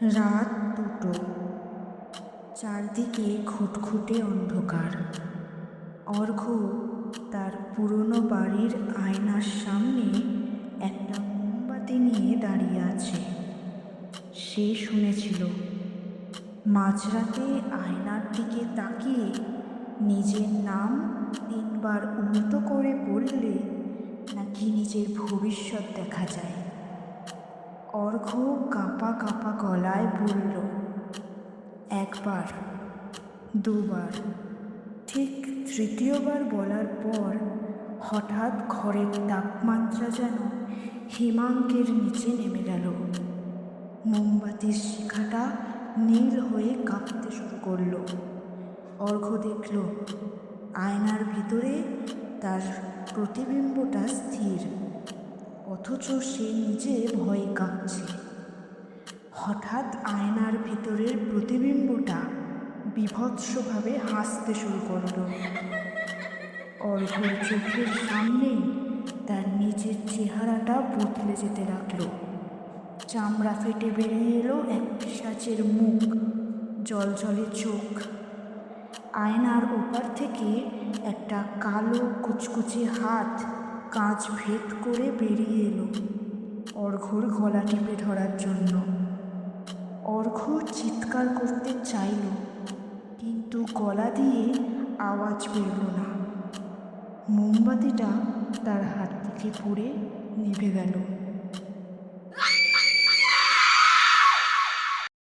রাত 2টো। চারদিকে খুটখুটে অন্ধকার। অর্ঘ্য তার পুরনো বাড়ির আয়নার সামনে একটা মোমবাতি নিয়ে দাঁড়িয়ে আছে। সে শুনেছিল মাঝরাতে আয়নার দিকে তাকিয়ে নিজের নাম 3বার উল্টো করে বললে নাকি নিজের ভবিষ্যৎ দেখা যায়। অর্ঘ্য কাঁপা কাঁপা গলায় বলল, 1বার, 2বার। ঠিক 3য়বার বলার পর হঠাৎ ঘরের তাপমাত্রা যেন হিমাঙ্কের নিচে নেমে গেল। মোমবাতির শিখাটা নীল হয়ে কাঁপতে শুরু করলো। অর্ঘ্য দেখল আয়নার ভিতরে তার প্রতিবিম্বটা স্থির, অথচ সে নিজে ভয়ে কাঁপছে। হঠাৎ আয়নার ভিতরের প্রতিবিম্বটা বীভৎসভাবে হাসতে শুরু করল। অর্ঘ্যর চোখের সামনেই তার নিজের চেহারাটা বদলে যেতে লাগলো। চামড়া ফেটে বেরিয়ে এলো এক পিশাচের মুখ, জলজলে চোখ। আয়নার ওপার থেকে একটা কালো কুচকুচে হাত কাঁচ ভেদ করে বেরিয়ে এলো অর্ঘ্যর গলা টিপে ধরার জন্য। অর্ঘ্য চিৎকার করতে চাইল, কিন্তু গলা দিয়ে আওয়াজ বেরল না। মোমবাতিটা তার হাত থেকে পড়ে নিভে গেল।